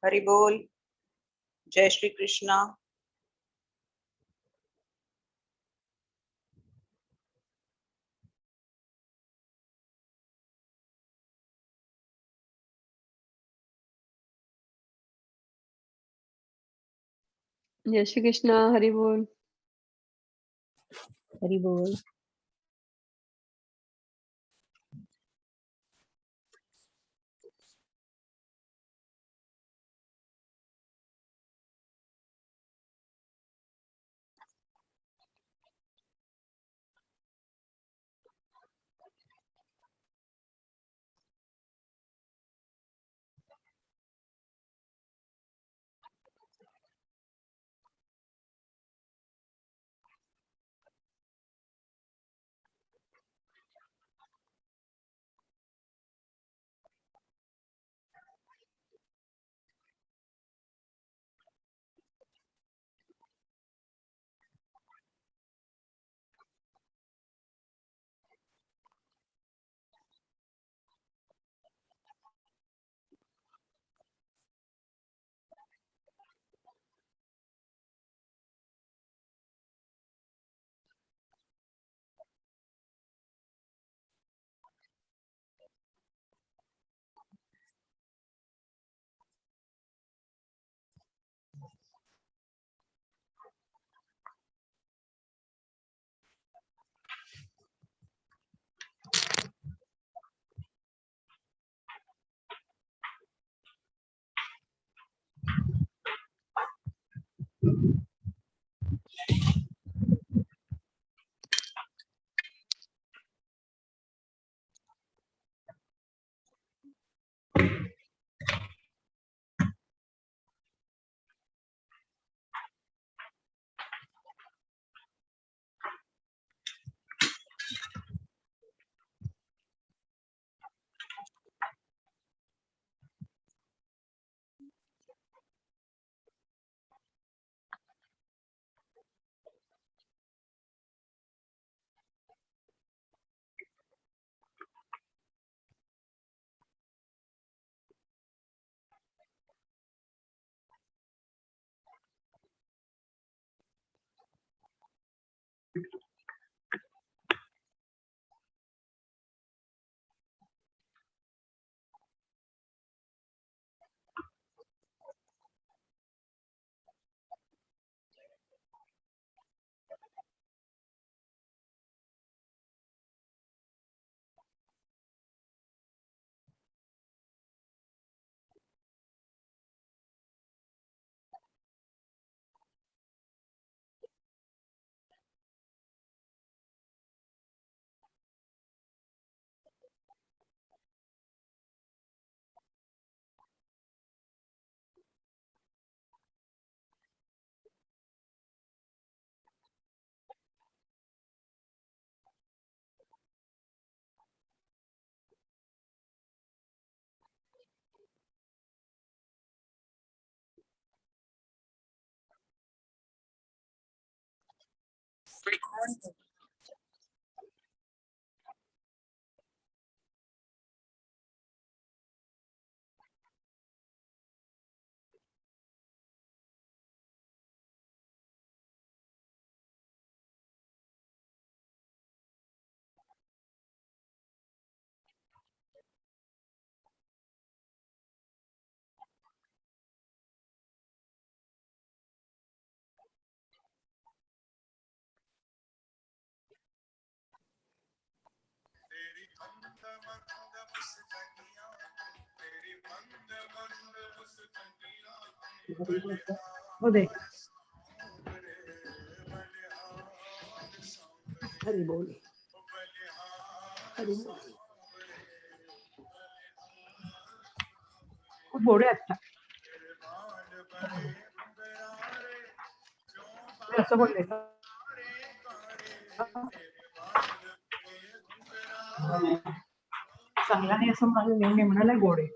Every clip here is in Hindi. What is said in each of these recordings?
हरि बोल। जय श्री कृष्णा। जय श्री कृष्णा। हरि बोल। हरि बोल। वो देख हरि बोल। हरि बोल। वो बोले अच्छा ऐसा बोल लेता चांगला नाही असं माझं नेहमी म्हणाला गोडे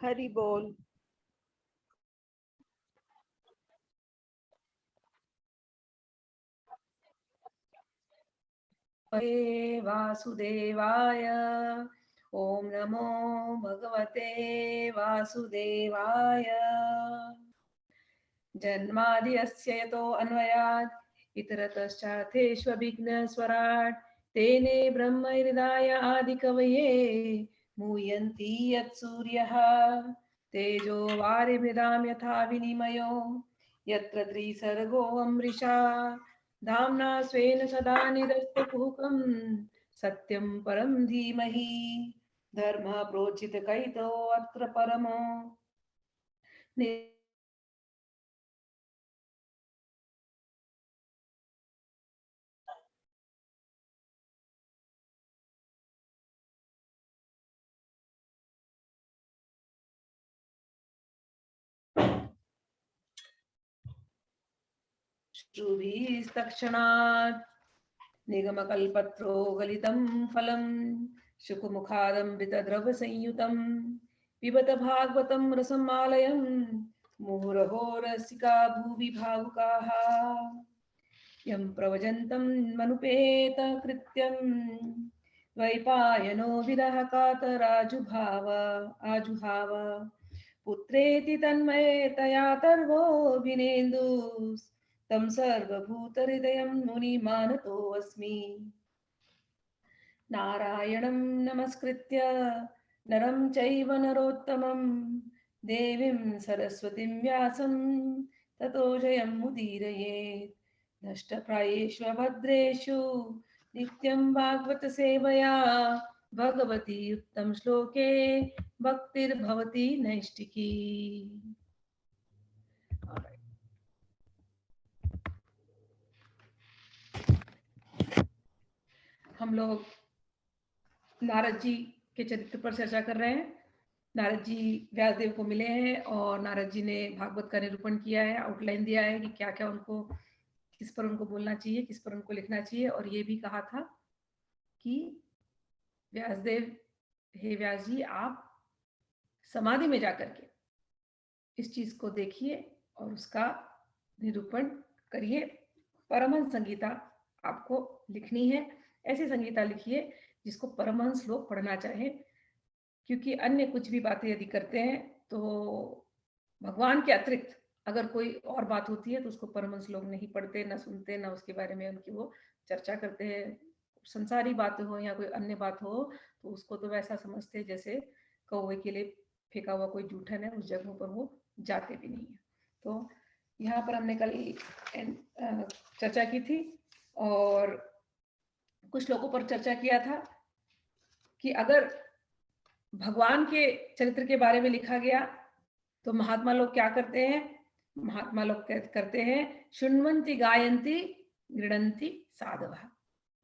हरि बोल। वासुदेवाय। ओम नमो भगवते वासुदेवाय। जन्माद्यस्य यतो अन्वयात् इतरतश्चार्थेष्वभिघ्नस्वराट् तेने ब्रह्महृदाय आदिकवये मुह्यन्ति यत्सूर्यः तेजो वारिमृदां यथा विनिमयो यत्र त्रिसर्गो अमृषा धाम्ना स्वेन सदा निरस्तकुहकं सत्यं परं धीमहि धर्मः प्रोचितकैतो अत्र परमो श्रुभिस्तक्षणात् निगमकल्पत्रो गलितं फलं शुकमुखादमृतद्रवसंयुतं पिबत भागवतं रसमालयं मुहुरहो रसिका भुवि भावुकाः यं प्रवजन्तं मनुपेत कृत्यं द्वैपायनो विरह कातराजुभाव आजुहाव पुत्रेति तन्मयतया तर्वोऽभिनेन्दुस् तं सर्वभूतहृदयं मुनिमानतोऽस्मि नारायणं नमस्कृत्य नरं चैव नरोत्तमं देवीं सरस्वतीं व्यासं ततो जयमुदीरयेत् नष्टप्रायेषु भद्रेषु नित्यं भागवत सेवया भगवती उत्तम श्लोके भक्तिर्भवति नैष्टिकी। हम लोग नारद जी के चरित्र पर चर्चा कर रहे हैं। नारद जी व्यासदेव को मिले हैं और नारद जी ने भागवत का निरूपण किया है, आउटलाइन दिया है कि क्या क्या उनको, किस पर उनको बोलना चाहिए, किस पर उनको लिखना चाहिए। और ये भी कहा था कि व्यासदेव, हे व्यास जी, आप समाधि में जाकर के इस चीज को देखिए और उसका निरूपण करिए। परमहंस संगीता आपको लिखनी है, ऐसी संगीता लिखिए जिसको परमहंस लोग पढ़ना चाहें, क्योंकि अन्य कुछ भी बातें यदि करते हैं तो भगवान के अतिरिक्त अगर कोई और बात होती है तो उसको परमहंस लोग नहीं पढ़ते, ना सुनते, ना उसके बारे में उनकी वो चर्चा करते हैं। संसारी बात हो या कोई अन्य बात हो तो उसको तो वैसा समझते हैं जैसे कौवे के लिए फेंका हुआ कोई जूठन है, उस जगहों पर वो जाते भी नहीं है। तो यहाँ पर हमने कल चर्चा की थी और कुछ लोगों पर चर्चा किया था कि अगर भगवान के चरित्र के बारे में लिखा गया तो महात्मा लोग क्या करते हैं? महात्मा लोग करते हैं शृण्वन्ति गायन्ति गृणन्ति साधवः।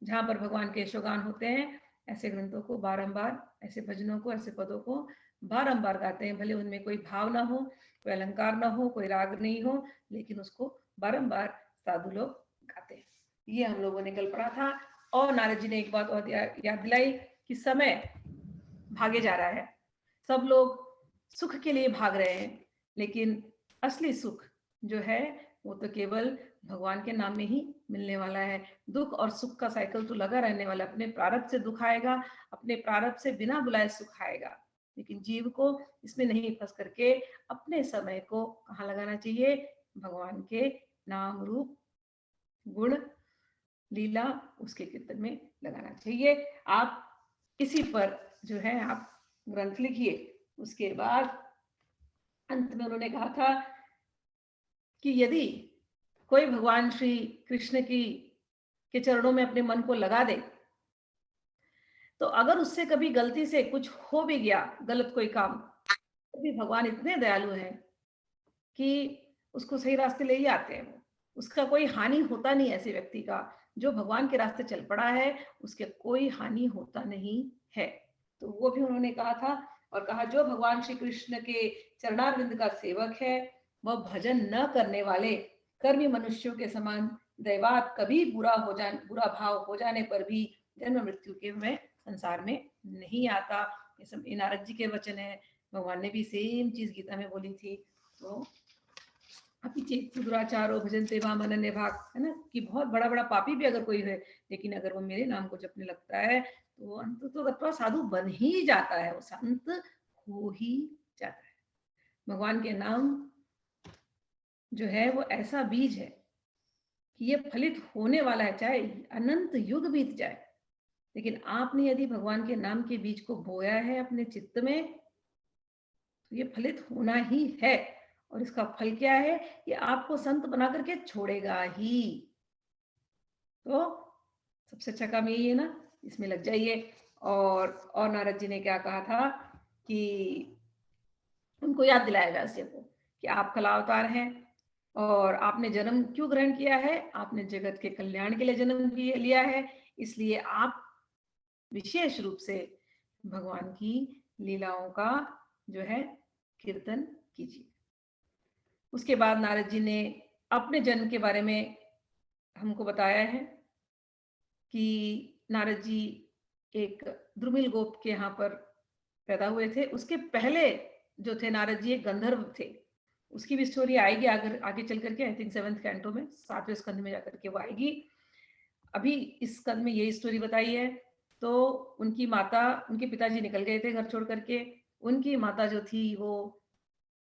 जहां पर भगवान के यशोगान होते हैं ऐसे ग्रंथों को बारंबार, ऐसे भजनों को, ऐसे पदों को बारंबार गाते हैं। भले उनमें कोई भाव ना हो, कोई अलंकार ना हो, कोई राग नहीं हो, लेकिन उसको बारंबार साधु लोग गाते हैं। ये हम लोगों ने कल पढ़ा था। और नारद जी ने एक बात और याद दिलाई कि समय भागे जा रहा है, सब लोग सुख के लिए भाग रहे हैं, लेकिन असली सुख जो है वो तो केवल भगवान के नाम में ही मिलने वाला है। दुख और सुख का साइकिल तो लगा रहने वाला। अपने प्रारब्ध से दुख आएगा, अपने प्रारब्ध से बिना बुलाए सुख आएगा, लेकिन जीव को इसमें नहीं फंस करके अपने समय को कहाँ लगाना चाहिए? भगवान के नाम रूप गुण लीला उसके कीर्तन में लगाना चाहिए। आप इसी पर जो है आप ग्रंथ लिखिए। उसके बाद अंत में उन्होंने कहा था कि यदि कोई भगवान श्री कृष्ण के चरणों में अपने मन को लगा दे तो अगर उससे कभी गलती से कुछ हो भी गया, गलत कोई काम, तो भी भगवान इतने दयालु हैं कि उसको सही रास्ते ले ही आते हैं। उसका कोई हानि होता नहीं। ऐसे व्यक्ति का जो भगवान के रास्ते चल पड़ा है उसके कोई हानि होता नहीं है। तो वो भी उन्होंने कहा था। और कहा जो भगवान श्री कृष्ण के चरणारविंद का सेवक है वह भजन न करने वाले कर्मी मनुष्यों के समान दैवात कभी बुरा भाव हो जाने पर भी जन्म मृत्यु के में संसार में नहीं आता। ये सब नारद जी के वचन है। भगवान ने भी सेम चीज गीता में बोली थी। तो अपि चेत दुराचारो भजन्ते माम अनन्य भाग, है ना, कि बहुत बड़ा बड़ा पापी भी अगर कोई है, लेकिन अगर वो मेरे नाम को जपने लगता है तो वो अंत तो तत्वा साधु बन ही जाता है, वो संत हो ही जाता है। भगवान के नाम जो है वो ऐसा बीज है कि ये फलित होने वाला है, चाहे अनंत युग बीत जाए, लेकिन आपने यदि भगवान के नाम के बीज को बोया है अपने चित्त में तो ये फलित होना ही है। और इसका फल क्या है? ये आपको संत बना करके छोड़ेगा ही। तो सबसे अच्छा काम यही है ना, इसमें लग जाइए। और नारद जी ने क्या कहा था कि उनको याद दिलाया व्यास जी को कि आप कला अवतार हैं और आपने जन्म क्यों ग्रहण किया है? आपने जगत के कल्याण के लिए जन्म लिया है, इसलिए आप विशेष रूप से भगवान की लीलाओं का जो है कीर्तन कीजिए। उसके बाद नारद जी ने अपने जन्म के बारे में हमको बताया है कि नारद जी एक द्रुमिल गोप के यहाँ पर पैदा हुए थे। उसके पहले जो थे नारद जी एक गंधर्व थे, उसकी भी स्टोरी आएगी आगे चल करके, आई थिंक 7th कैंटो में, 7वें स्कंद में जाकर के वो आएगी। अभी इस स्कंद में यही स्टोरी बताई है। तो उनकी माता, उनके पिताजी निकल गए थे घर छोड़ करके, उनकी माता जो थी वो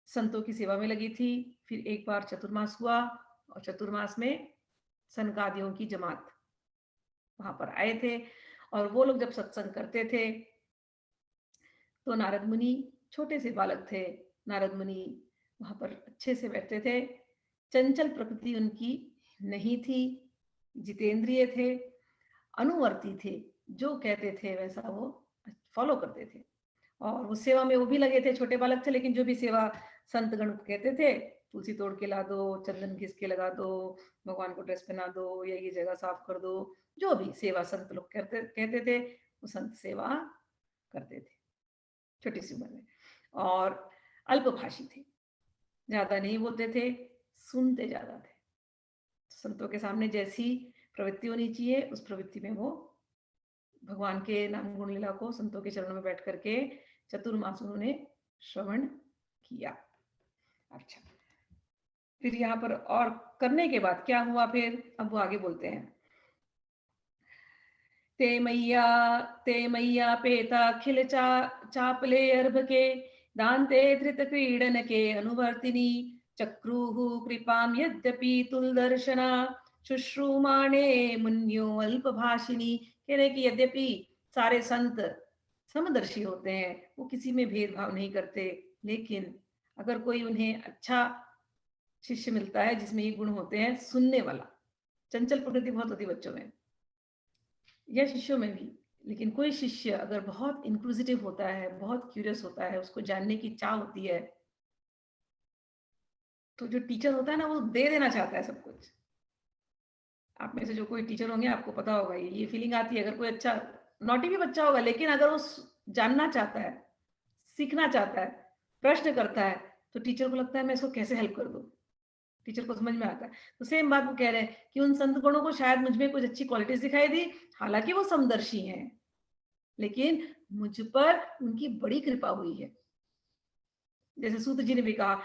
संतों की सेवा में लगी थी। फिर एक बार चतुर्मास हुआ और चतुर्मास में सनकादियों की जमात वहां पर आए थे और वो लोग जब सत्संग करते थे तो नारद मुनि छोटे से बालक थे, नारद मुनि वहां पर अच्छे से बैठते थे। चंचल प्रकृति उनकी नहीं थी, जितेंद्रिय थे, अनुवर्ती थे, जो कहते थे वैसा वो फॉलो करते थे। और वो सेवा में वो भी लगे थे, छोटे बालक थे, लेकिन जो भी सेवा संत गण कहते थे, तुलसी तोड़ के ला दो, चंदन घिस के लगा दो, भगवान को ड्रेस पहना दो, या ये जगह साफ कर दो, जो भी सेवा संत लोग कहते थे वो संत सेवा करते थे छोटी सी उम्र में। और अल्पभाषी थे, ज्यादा नहीं बोलते थे, सुनते ज्यादा थे। संतों के सामने जैसी प्रवृत्ति होनी चाहिए उस प्रवृत्ति में वो भगवान के नाम गुण लीला को संतों के चरणों में बैठ करके चतुर्मास उन्होंने श्रवण किया। अच्छा, फिर यहाँ पर और करने के बाद क्या हुआ फिर, अब वो आगे बोलते हैं। ते मैया पेता खिल चापले अर्भ के दान्ते धृत क्रीडन के अनुवर्तिनी चक्रुः कृपाम यद्यपि तुलदर्शना शुश्रूमाणे मुन्यो अल्पभाषिनी। कहने की यद्यपि सारे संत समदर्शी होते हैं, वो किसी में भेदभाव नहीं करते, लेकिन अगर कोई उन्हें अच्छा शिष्य मिलता है जिसमें ये गुण होते हैं, सुनने वाला, चंचल प्रकृति बहुत होती बच्चों में या शिष्यों में भी, लेकिन कोई शिष्य अगर बहुत इंक्विजिटिव होता है, बहुत क्यूरियस होता है, उसको जानने की चाह होती है, तो जो टीचर होता है ना वो दे देना चाहता है सब कुछ। आप में से जो कोई टीचर होंगे आपको पता होगा, ये फीलिंग आती है। अगर कोई अच्छा नॉटी भी बच्चा होगा, लेकिन अगर वो जानना चाहता है, सीखना चाहता है, प्रश्न करता है, तो टीचर को लगता है मैं इसको कैसे हेल्प कर दूं। टीचर को समझ में आता है। तो सेम बात वो कह रहे हैं कि उन संत गणों को शायद मुझ में कुछ अच्छी क्वालिटीज दिखाई दी, हालांकि वो समदर्शी हैं, लेकिन मुझ पर उनकी बड़ी कृपा हुई है। जैसे सूत जी ने भी कहा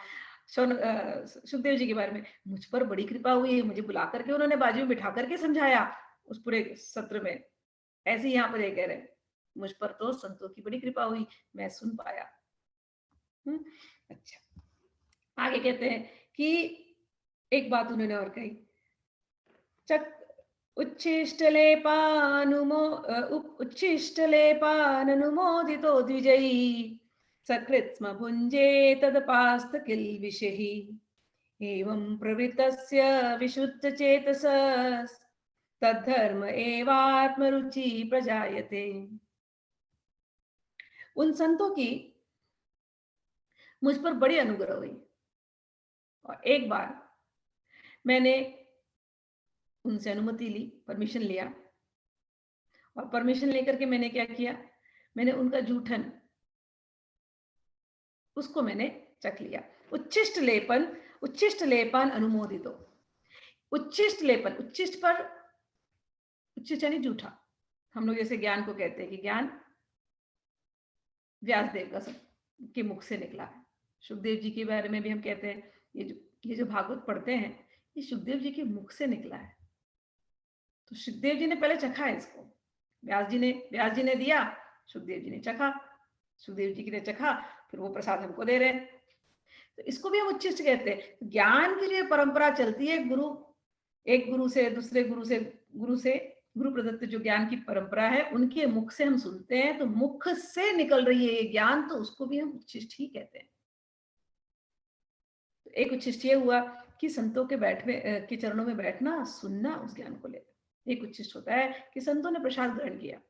सुखदेव जी के बारे में, मुझ पर बड़ी कृपा हुई है, मुझे बुला करके उन्होंने बाजू में बिठा करके समझाया उस पूरे सत्र में। ऐसे ही यहाँ पर ये कह रहे हैं, मुझ पर तो संतों की बड़ी कृपा हुई, मैं सुन पाया। अच्छा, आगे कहते हैं कि एक बात उन्होंने और कही, उच्छिष्टलेपाननुमोदितो द्विजैः सकृत्स्म भुञ्जे तदपास्त किल्बिषैः एवं प्रवृत्तस्य विशुद्धचेतसः तद्धर्म एवात्मरुचि प्रजायते। उन संतों की मुझ पर बड़ी अनुग्रह हुई, और एक बार मैंने उनसे अनुमति ली, परमिशन लिया, और परमिशन लेकर के मैंने क्या किया, मैंने उनका जूठन उसको मैंने चख लिया। उच्छिष्ट लेपन अनुमोदितो। उच्छिष्ट लेपन, उच्छिष्ट पर, उच्छिष्ट यानी जूठा। हम लोग जैसे ज्ञान को कहते हैं कि ज्ञान व्यासदेव का सब के मुख से निकला है। सुखदेव जी के बारे में भी हम कहते हैं ये जो भागवत पढ़ते हैं ये सुखदेव जी के मुख से निकला है। तो सुखदेव जी ने पहले चखा है इसको, व्यास जी ने दिया, सुखदेव जी ने चखा, सुखदेव जी ने चखा, फिर वो प्रसाद हमको दे रहे हैं। तो इसको भी हम उच्छिष्ट कहते हैं। ज्ञान की जो परंपरा चलती है, एक गुरु से दूसरे गुरु प्रदत्त जो ज्ञान की परंपरा है उनके मुख से हम सुनते हैं, तो मुख से निकल रही है ये ज्ञान, तो उसको भी हम उच्छिष्ट ही कहते हैं। तो एक उच्छिष्ट ये हुआ कि संतों के चरणों में बैठना, सुनना, उस ज्ञान को लेना। एक उच्छिष्ट होता है कि संतों ने प्रसाद ग्रहण किया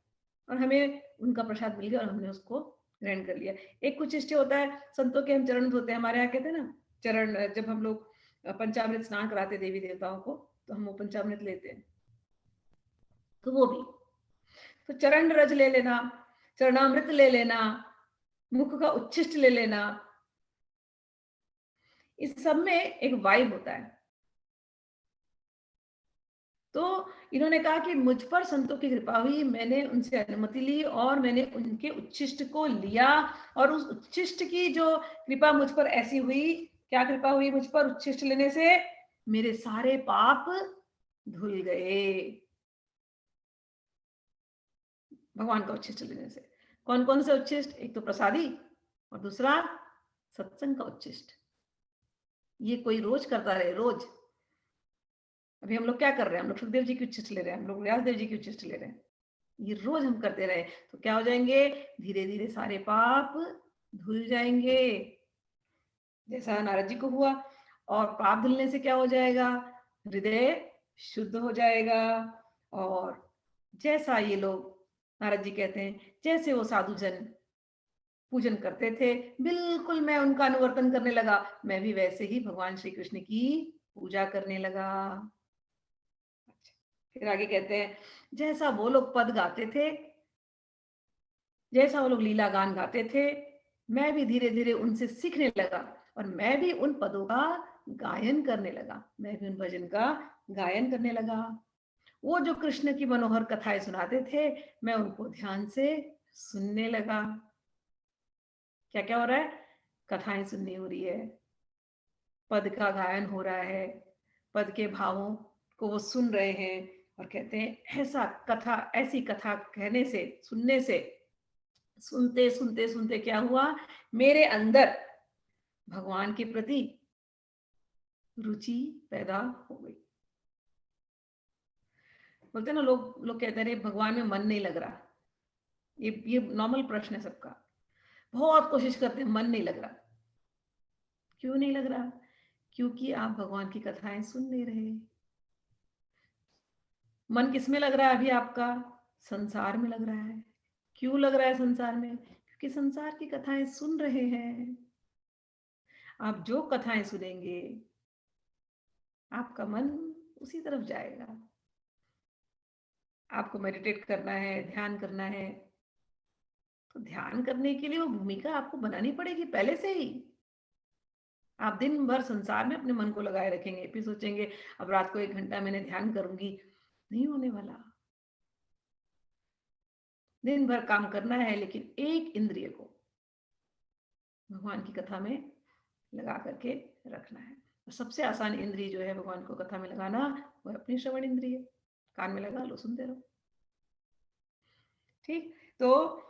और हमें उनका प्रसाद मिल गया और हमने उसको ग्रहण कर लिया। एक उच्छिष्ट होता है संतों के हम चरण धोते हैं, हमारे यहाँ कहते हैं ना चरण, जब हम लोग पंचामृत स्नान कराते देवी देवताओं को तो हम वो पंचामृत लेते हैं, तो वो भी, तो चरण रज ले लेना, चरणामृत ले लेना, मुख का उच्छिष्ट ले लेना, इस सब में एक वाइब होता है। तो इन्होंने कहा कि मुझ पर संतों की कृपा हुई, मैंने उनसे अनुमति ली और मैंने उनके उच्छिष्ट को लिया, और उस उच्छिष्ट की जो कृपा मुझ पर ऐसी हुई, क्या कृपा हुई मुझ पर उच्छिष्ट लेने से? मेरे सारे पाप धुल गए भगवान का उच्छिष्ट लेने से। कौन कौन से उच्छिष्ट? एक तो प्रसादी और दूसरा सत्संग का उच्छिष्ट। ये कोई रोज करता रहे, रोज। अभी हम लोग क्या कर रहे हैं? हम लोग सुखदेव जी की उच्छिष्ट ले रहे हैं, हम लोग व्यासदेव जी की उच्छिष्ट ले रहे हैं। ये रोज हम करते रहे तो क्या हो जाएंगे? धीरे धीरे सारे पाप धुल जाएंगे, जैसा नारद जी को हुआ। और पाप धुलने से क्या हो जाएगा? हृदय शुद्ध हो जाएगा। और जैसा ये लोग, नारद जी कहते हैं, जैसे वो साधु जन पूजन करते थे, बिल्कुल मैं उनका अनुवर्तन करने लगा, मैं भी वैसे ही भगवान श्री कृष्ण की पूजा करने लगा। फिर आगे कहते हैं, जैसा वो लोग पद गाते थे, जैसा वो लोग लीला गान गाते थे, मैं भी धीरे धीरे उनसे सीखने लगा और मैं भी उन पदों का गायन करने लगा, मैं भी उन भजन का गायन करने लगा। वो जो कृष्ण की मनोहर कथाएं सुनाते थे, मैं उनको ध्यान से सुनने लगा। क्या क्या हो रहा है? कथाएं सुननी हो रही है, पद का गायन हो रहा है, पद के भावों को वो सुन रहे हैं और कहते हैं ऐसी कथा कहने से, सुनने से, सुनते सुनते सुनते क्या हुआ? मेरे अंदर भगवान के प्रति रुचि पैदा हो गई। बोलते ना लोग कहते रहे भगवान में मन नहीं लग रहा। ये नॉर्मल प्रश्न है सबका। बहुत कोशिश करते हैं, मन नहीं लग रहा। क्यों नहीं लग रहा? क्योंकि आप भगवान की कथाएं सुन नहीं रहे। मन किस में लग रहा है अभी आपका? संसार में लग रहा है। क्यों लग रहा है संसार में? क्योंकि संसार की कथाएं सुन रहे हैं। आप जो कथाएं सुनेंगे आपका मन उसी तरफ जाएगा। आपको मेडिटेट करना है, ध्यान करना है, तो ध्यान करने के लिए वो भूमिका आपको बनानी पड़ेगी पहले से ही। आप दिन भर संसार में अपने मन को लगाए रखेंगे, फिर सोचेंगे अब रात को 1 घंटा मैंने ध्यान करूंगी, नहीं होने वाला। दिन भर काम करना है, लेकिन एक इंद्रिय को भगवान की कथा में लगा करके रखना है। और सबसे आसान इंद्रिय जो है भगवान को कथा में लगाना, वो अपनी श्रवण इंद्रिय। कान में लगा लो, सुनते रहो। ठीक, तो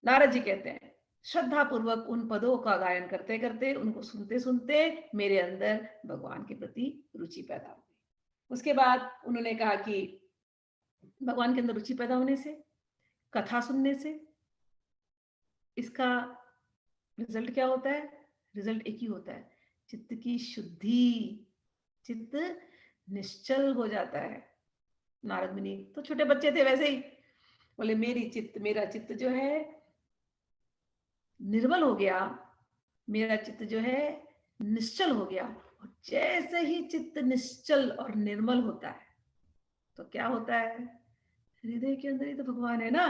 नारद जी कहते हैं, श्रद्धा पूर्वक उन पदों का गायन करते करते, उनको सुनते सुनते मेरे अंदर भगवान के प्रति रुचि पैदा हो गई। उसके बाद उन्होंने कहा कि भगवान के अंदर रुचि पैदा होने से, कथा सुनने से, इसका रिजल्ट क्या होता है? रिजल्ट एक ही होता है, चित्त की शुद्धि। चित्त निश्चल हो जाता है। नारद मुनि तो छोटे बच्चे थे, वैसे ही बोले मेरा चित्त जो है निर्मल हो गया, मेरा चित्त जो है निश्चल हो गया। और जैसे ही चित्त निश्चल और निर्मल होता है तो क्या होता है? हृदय के अंदर ही तो भगवान है ना,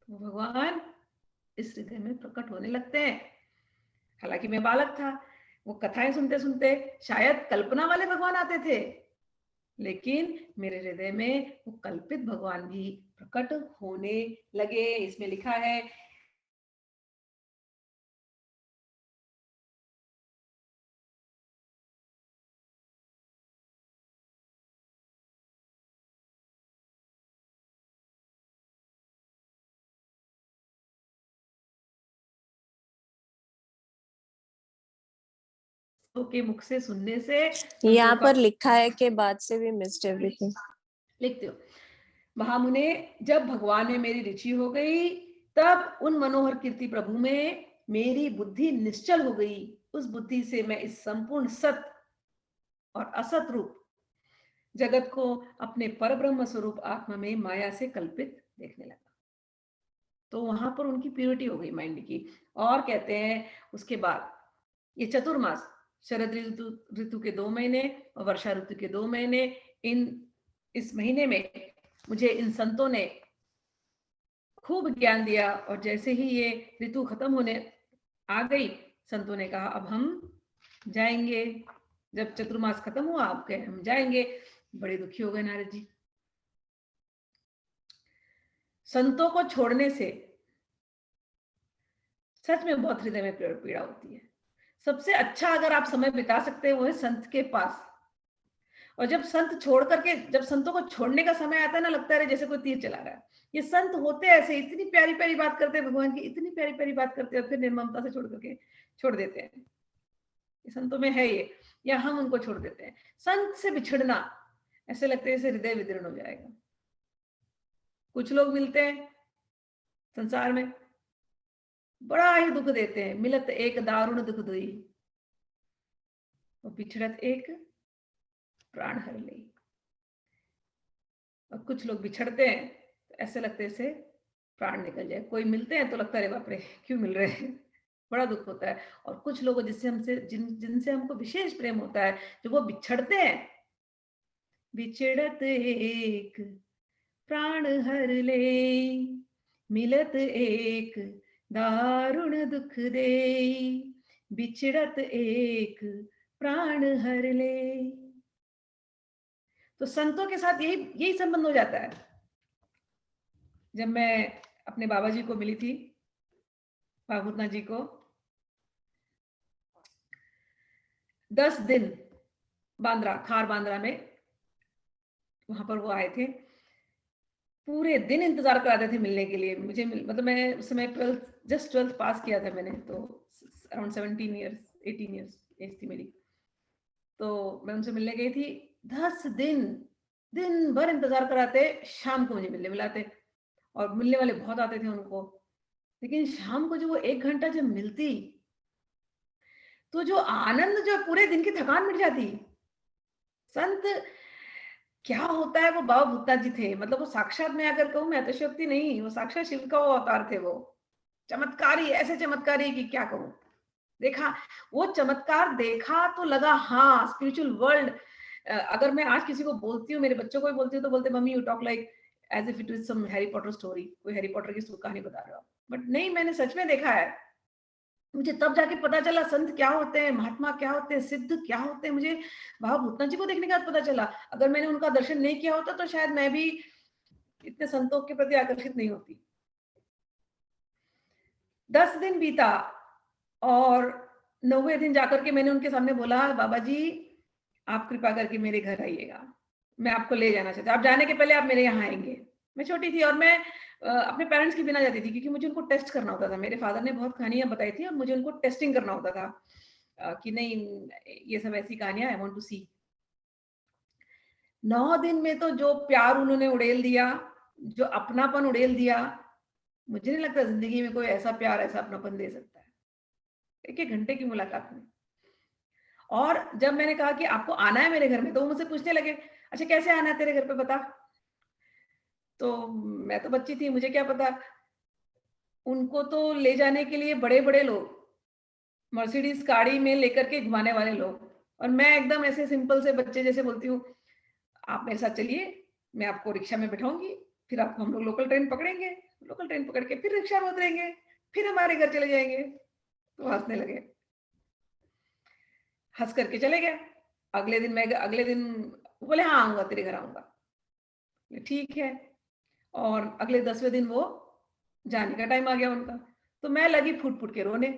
तो भगवान इस हृदय में प्रकट होने लगते हैं। हालांकि मैं बालक था, वो कथाएं सुनते सुनते शायद कल्पना वाले भगवान आते थे, लेकिन मेरे हृदय में वो कल्पित भगवान भी प्रकट होने लगे। इसमें लिखा है संतों के मुख से सुनने से यहाँ संतों का पर लिखा है कि बाद से भी मिस्ड एवरीथिंग। लिखते हो। महामुने, जब भगवान में मेरी रुचि हो गई तब उन मनोहर कीर्ति प्रभु में मेरी बुद्धि निश्चल हो गई। उस बुद्धि से मैं इस संपूर्ण सत और असत रूप जगत को अपने परब्रह्म स्वरूप आत्मा में माया से कल्पित देखने लगा। तो वहां पर उनकी प्योरिटी हो गई माइंड की। और कहते हैं उसके बाद ये चतुर्मास, शरद ऋतु के 2 महीने और वर्षा ऋतु के 2 महीने, इस महीने में मुझे इन संतों ने खूब ज्ञान दिया। और जैसे ही ये ऋतु खत्म होने आ गई, संतों ने कहा अब हम जाएंगे। जब चतुर्मास खत्म हुआ, अब कहे हम जाएंगे। बड़े दुखी हो गए नारद जी। संतों को छोड़ने से सच में बहुत हृदय में पीड़ा होती है। सबसे अच्छा अगर आप समय बिता सकते हैं वो है संत के पास। और जब संत छोड़ करके, जब संतों को छोड़ने का समय आता है ना, लगता है जैसे कोई तीर चला रहा है। ये संत होते ऐसे, इतनी प्यारी प्यारी बात करते हैं भगवान की, इतनी प्यारी प्यारी बात करते हैं और फिर निर्ममता से छोड़ करके छोड़ देते हैं। संतों में है ये, या हम उनको छोड़ देते हैं। संत से बिछड़ना ऐसे लगता है जैसे हृदय विदीर्ण हो जाएगा। कुछ लोग मिलते हैं संसार में, बड़ा ही दुख देते हैं। मिलत एक दारुण दुख दुई, और बिछड़त एक प्राण हर ले। और कुछ लोग बिछड़ते हैं तो ऐसे लगते हैं जैसे प्राण निकल जाए। कोई मिलते हैं तो लगता है बाप रे क्यों मिल रहे हैं, बड़ा दुख होता है। और कुछ लोग जिससे हमसे जिनसे हमको विशेष प्रेम होता है, जो वो बिछड़ते हैं, बिछड़त एक प्राण हर ले, मिलत एक दारुण दुख दे, बिछड़त एक प्राण हर ले। तो संतों के साथ यही संबंध हो जाता है। जब मैं अपने बाबा जी को मिली थी, बाबा भूतनाथ जी को, 10 दिन बांद्रा, खार बांद्रा में, वहां पर वो आए थे। पूरे दिन इंतजार कराते थे मिलने के लिए मुझे। मतलब मैं उस समय 12th पास किया था मैंने, तो अराउंड 17 ईयर्स 18 ईयर्स एज थी मेरी। तो मैं उनसे मिलने गई थी। 10 दिन भर इंतजार कराते, शाम को मुझे मिलने बुलाते, और मिलने वाले बहुत आते थे उनको। लेकिन शाम को जो वो 1 घंटा जब मिलती, तो जो आनंद, जो पूरे दिन की थकान मिट जाती। संत क्या होता है, वो बाबा भूतनाथ जी थे। मतलब वो साक्षात, मैं अगर कहूँ, मैं अतिशयोक्ति नहीं, वो साक्षात शिव का वो अवतार थे। वो चमत्कारी, ऐसे चमत्कारी कि क्या कहूँ। देखा, वो चमत्कार देखा तो लगा हाँ स्पिरिचुअल वर्ल्ड। अगर मैं आज किसी को बोलती हूँ, मेरे बच्चों को भी बोलती हूँ, तो बोलते mummy you talk like as if it is some Harry Potter story, कोई हैरी पॉटर की कहानी बता रहे हो। बट नहीं, मैंने सच में देखा है। मुझे तब जाके पता चला संत क्या होते हैं, महात्मा क्या होते हैं, सिद्ध क्या होते हैं। मुझे बाबा भूतनाथ जी को देखने के बाद पता चला। अगर मैंने उनका दर्शन नहीं किया होता तो शायद मैं भी इतने संतों के प्रति आकर्षित नहीं होती। 10 दिन बीता और 9वें दिन जाकर के मैंने उनके सामने बोला, बाबा जी आप कृपा करके मेरे घर आइएगा, मैं आपको ले जाना चाहता हूँ। आप जाने के पहले आप मेरे यहाँ आएंगे। मैं छोटी थी और मैं अपने पेरेंट्स के बिना जाती थी, क्योंकि मुझे उनको टेस्ट करना होता था। मेरे फादर ने बहुत कहानियां बताई थी और मुझे उनको टेस्टिंग करना होता था कि नहीं ये सब ऐसी कहानियां, आई वांट टू सी। 9 दिन में तो जो प्यार उन्होंने उड़ेल दिया, जो अपनापन उड़ेल दिया, मुझे नहीं लगता जिंदगी में कोई ऐसा प्यार, ऐसा अपनापन दे सकता है 1-1 घंटे की मुलाकात में। और जब मैंने कहा कि आपको आना है मेरे घर में, तो वो मुझसे पूछने लगे, अच्छा कैसे आना है तेरे घर पे बता। तो मैं तो बच्ची थी, मुझे क्या पता। उनको तो ले जाने के लिए बड़े बड़े लोग, मर्सिडीज गाड़ी में लेकर के घुमाने वाले लोग, और मैं एकदम ऐसे सिंपल से बच्चे जैसे बोलती हूँ, आप मेरे साथ चलिए, मैं आपको रिक्शा में बैठाऊंगी, फिर आपको हम लोग लोकल ट्रेन पकड़ेंगे, लोकल ट्रेन पकड़ के फिर रिक्शा में उतरेंगे, फिर हमारे घर चले जाएंगे। तो हंसने लगे, हंस करके चले गए। अगले दिन बोले हाँ आऊंगा, तेरे घर आऊंगा। ठीक है। और अगले 10वें दिन वो जाने का टाइम आ गया उनका। तो मैं लगी फुट फुट के रोने।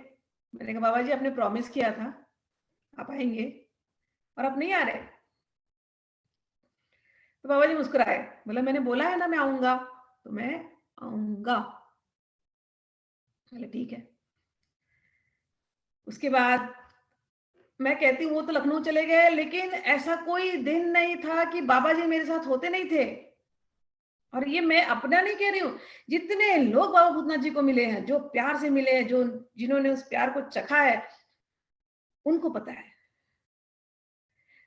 मैंने कहा बाबा जी आपने प्रॉमिस किया था आप आएंगे और आप नहीं आ रहे। तो बाबा जी मुस्कुराए, बोला मैंने बोला है ना मैं आऊंगा, तो मैं आऊंगा। बोले ठीक है। उसके बाद मैं कहती हूँ वो तो लखनऊ चले गए, लेकिन ऐसा कोई दिन नहीं था कि बाबा जी मेरे साथ होते नहीं थे। और ये मैं अपना नहीं कह रही हूँ, जितने लोग बाबा भूतनाथ जी को मिले हैं, जो प्यार से मिले हैं, जो जिन्होंने उस प्यार को चखा है, उनको पता है।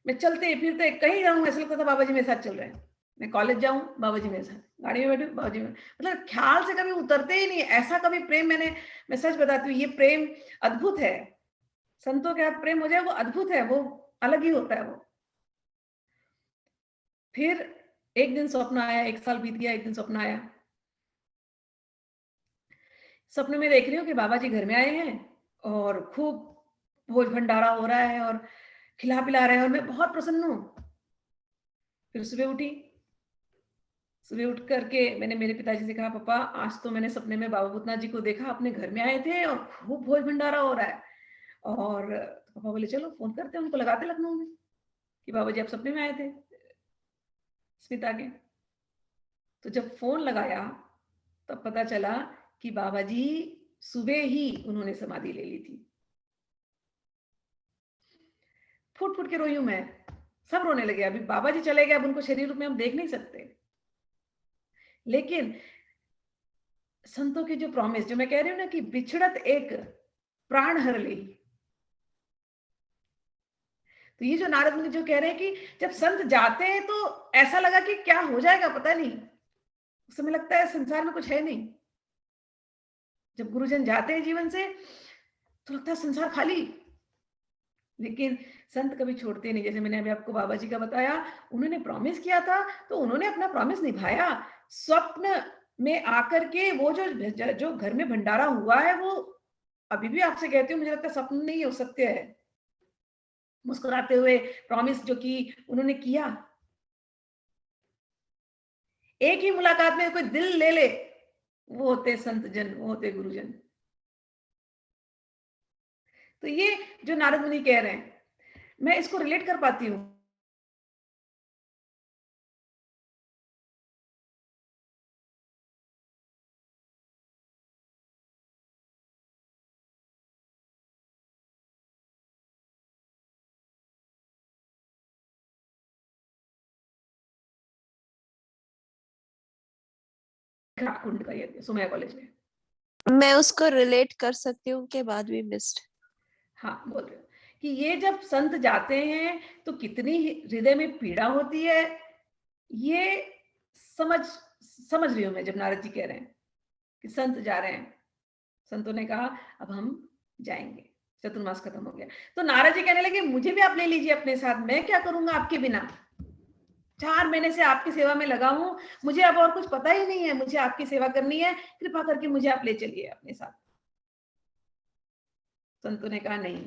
मैं चलते फिरते कहीं जाऊं ऐसा लगता था बाबा जी मेरे साथ चल रहे हैं। मैं कॉलेज जाऊं बाबा जी मेरे साथ, गाड़ी में बैठूं बाबा जी मतलब ख्याल से कभी उतरते ही नहीं। ऐसा कभी प्रेम मैं सच बताती हूँ, ये प्रेम अद्भुत है। संतों के साथ प्रेम हो जाए वो अद्भुत है, वो अलग ही होता है वो। फिर एक दिन स्वप्न आया, 1 साल बीत गया, एक दिन स्वप्न आया। सपने में देख रही हूँ कि बाबा जी घर में आए हैं और खूब भोज भंडारा हो रहा है और खिला पिला रहे हैं और मैं बहुत प्रसन्न हूँ। फिर सुबह उठी, सुबह उठ करके मैंने मेरे पिताजी से कहा, पापा आज तो मैंने सपने में बाबा भूतनाथ जी को देखा, अपने घर में आए थे और खूब भोज भंडारा हो रहा है। और पापा बोले चलो फोन करते हैं उनको, लगाते लखनऊ में कि बाबा जी आप सपने में आए थे स्मिता के। तो जब फोन लगाया तब पता चला कि बाबा जी सुबह ही उन्होंने समाधि ले ली थी। फुट फुट के रोई हूं मैं, सब रोने लगे। अभी बाबा जी चले गए, अब उनको शरीर रूप में हम देख नहीं सकते, लेकिन संतों की जो प्रॉमिस, जो मैं कह रही हूं ना कि बिछड़त एक प्राण हर ले। तो ये जो नारद मुनि जो कह रहे हैं कि जब संत जाते हैं तो ऐसा लगा कि क्या हो जाएगा पता नहीं, उस समय लगता है संसार में कुछ है नहीं। जब गुरुजन जाते हैं जीवन से तो लगता है संसार खाली, लेकिन संत कभी छोड़ते नहीं। जैसे मैंने अभी आपको बाबा जी का बताया, उन्होंने प्रॉमिस किया था तो उन्होंने अपना प्रॉमिस निभाया। स्वप्न में आकर के वो जो घर में भंडारा हुआ है, वो अभी भी आपसे कहती हूँ, मुझे लगता है स्वप्न नहीं हो सत्य है। मुस्कुराते हुए प्रॉमिस जो की उन्होंने किया, एक ही मुलाकात में कोई दिल ले ले, वो होते संत जन, वो होते गुरुजन। तो ये जो नारद मुनि कह रहे हैं, मैं इसको रिलेट कर पाती हूँ। कुंड का ये सुमया कॉलेज में, मैं उसको रिलेट कर सकती हूँ के बाद भी मिस्ड। हाँ बोल रहे हो कि ये जब संत जाते हैं तो कितनी हृदय में पीड़ा होती है। ये समझ समझ रही हूं मैं जब नारद जी कह रहे हैं कि संत जा रहे हैं। संतों ने कहा अब हम जाएंगे, चतुर्मास खत्म हो गया। तो नारद जी कहने लगे मुझे भी आप ले लीजिए अपने साथ, मैं क्या करूंगा आपके बिना। 4 महीने से आपकी सेवा में लगा हूं, मुझे अब और कुछ पता ही नहीं है, मुझे आपकी सेवा करनी है, कृपा करके मुझे आप ले चलिए अपने साथ। संतों ने कहा नहीं,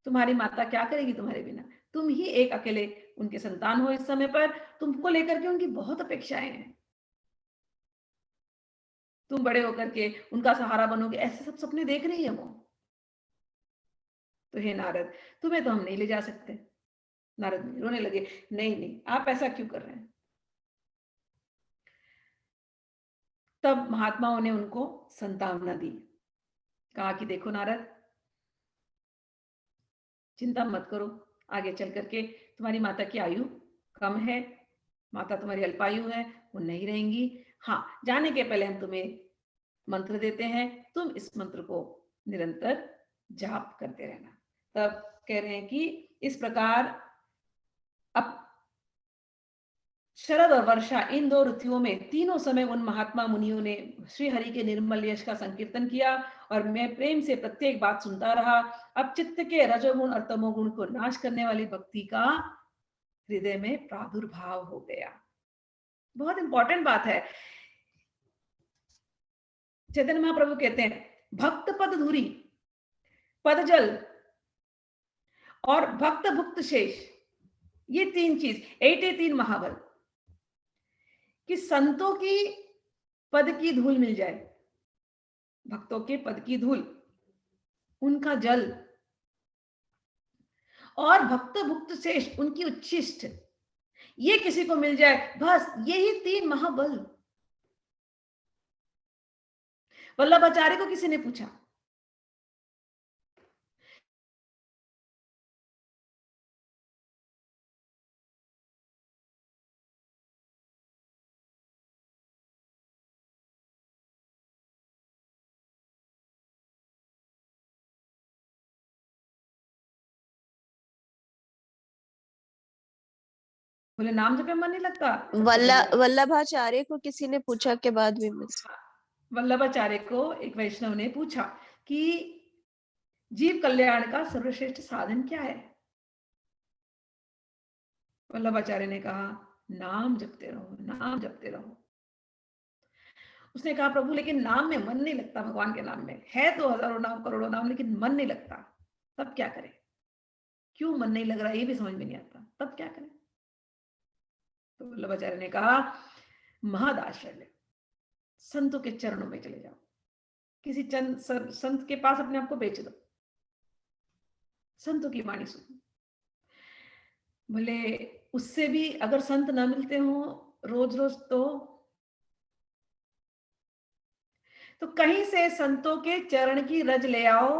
तुम्हारी माता क्या करेगी तुम्हारे बिना, तुम ही एक अकेले उनके संतान हो इस समय पर, तुमको लेकर के उनकी बहुत अपेक्षाएं हैं, तुम बड़े होकर के उनका सहारा बनोगे, ऐसे सब सपने देख रही है वो। तो हे नारद, तुम्हें तो हम नहीं ले जा सकते। नारद रोने लगे, नहीं नहीं आप ऐसा क्यों कर रहे हैं। तब महात्माओं ने उनको संतावना दी, कहा कि देखो नारद, चिंता मत करो, आगे चल करके तुम्हारी माता की आयु कम है, माता तुम्हारी अल्पायु है, वो नहीं रहेंगी। हाँ, जाने के पहले हम तुम्हें मंत्र देते हैं, तुम इस मंत्र को निरंतर जाप करते रहना। तब कह रहे हैं कि इस प्रकार अब शरद और वर्षा इन 2 ऋतुओं में तीनों समय उन महात्मा मुनियों ने श्री हरि के निर्मल यश का संकीर्तन किया और मैं प्रेम से प्रत्येक बात सुनता रहा। अब चित्त के रजोगुण और तमोगुण को नाश करने वाली भक्ति का हृदय में प्रादुर्भाव हो गया। बहुत इंपॉर्टेंट बात है। चैतन्य महाप्रभु कहते हैं भक्त पद धुरी, पद जल और भक्त भुक्त शेष, ये 3 चीज, 83 महाबल, कि संतों की पद की धूल मिल जाए, भक्तों के पद की धूल, उनका जल और भक्त भुक्त शेष, उनकी उच्छिष्ट, ये किसी को मिल जाए, बस यही 3 महाबल। वल्लभाचार्य को किसी ने पूछा बोले नाम जप में मन नहीं लगता। वल्लभाचार्य को किसी ने पूछा के बाद भी मिस। वल्लभाचार्य को एक वैष्णव ने पूछा कि जीव कल्याण का सर्वश्रेष्ठ साधन क्या है। वल्लभाचार्य ने कहा नाम जपते रहो, नाम जपते रहो। उसने कहा प्रभु लेकिन नाम में मन नहीं लगता, भगवान के नाम में है तो हजारों नाम करोड़ों नाम, लेकिन मन नहीं लगता, तब क्या करें? क्यों मन नहीं लग रहा ये भी समझ में नहीं आता, तब क्या करें? तो वल्लभाचार्य ने कहा महद आश्रय ले, संतों के चरणों में चले जाओ, किसी संत के पास अपने आप को बेच दो, संतों की वाणी सुनो। भले उससे भी अगर संत ना मिलते हो रोज रोज तो कहीं से संतों के चरण की रज ले आओ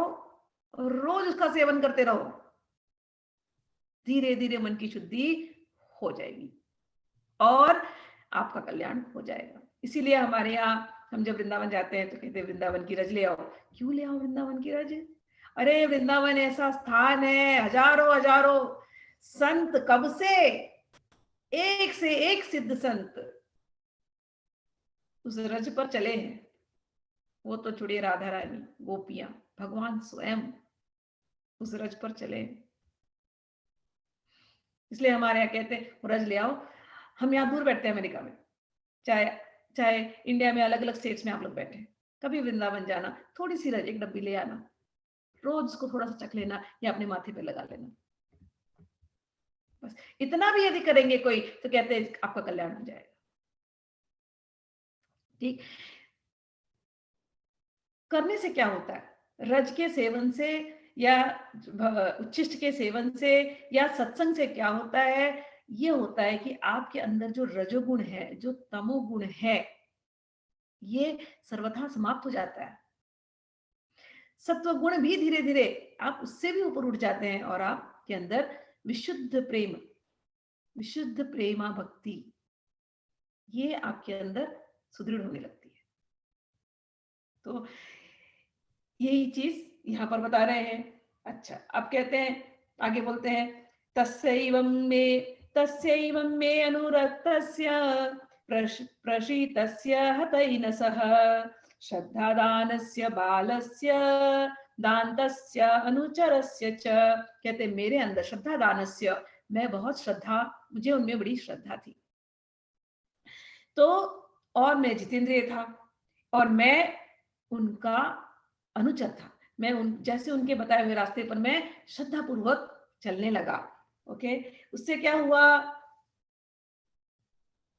और रोज उसका सेवन करते रहो। धीरे धीरे मन की शुद्धि हो जाएगी और आपका कल्याण हो जाएगा। इसीलिए हमारे यहाँ हम जब वृंदावन जाते हैं तो कहते हैं वृंदावन की रज ले आओ। क्यों ले आओ वृंदावन की रज? अरे वृंदावन ऐसा स्थान है, हजारों हजारों संत कब से एक सिद्ध संत उस रज पर चले हैं। वो तो छुड़िए राधा रानी, गोपियां, भगवान स्वयं उस रज पर चले। इसलिए हमारे यहाँ कहते हैं रज ले आओ। हम यहाँ दूर बैठते हैं अमेरिका में, चाहे इंडिया में अलग अलग स्टेट्स में आप लोग बैठे, कभी वृंदावन जाना, थोड़ी सी रज एक डब्बी ले आना, रोज उसको थोड़ा सा चख लेना या अपने माथे पे लगा लेना। बस इतना भी यदि करेंगे कोई तो कहते हैं आपका कल्याण हो जाएगा। ठीक, करने से क्या होता है? रज के सेवन से या उच्छिष्ट के सेवन से या सत्संग से क्या होता है? ये होता है कि आपके अंदर जो रजोगुण है, जो तमोगुण है, ये सर्वथा समाप्त हो जाता है। सत्व गुण भी धीरे धीरे आप उससे भी ऊपर उठ जाते हैं और आपके अंदर विशुद्ध प्रेम, विशुद्ध प्रेमा भक्ति, ये आपके अंदर सुदृढ़ होने लगती है। तो यही चीज यहां पर बता रहे हैं। अच्छा, अब कहते हैं, आगे बोलते हैं तस्यैवं मे अनुरक्तस्य प्रशीतस्य हतैनसः श्रद्धादानस्य बालस्य दान्तस्य अनुचरस्य च। कहते मेरे अंदर श्रद्धा दानस्य, मैं बहुत श्रद्धा, मुझे उनमें बड़ी श्रद्धा थी। तो और मैं जितेंद्रिय था और मैं उनका अनुचर था। मैं जैसे उनके बताए हुए रास्ते पर मैं श्रद्धा पूर्वक चलने लगा। ओके, उससे क्या हुआ?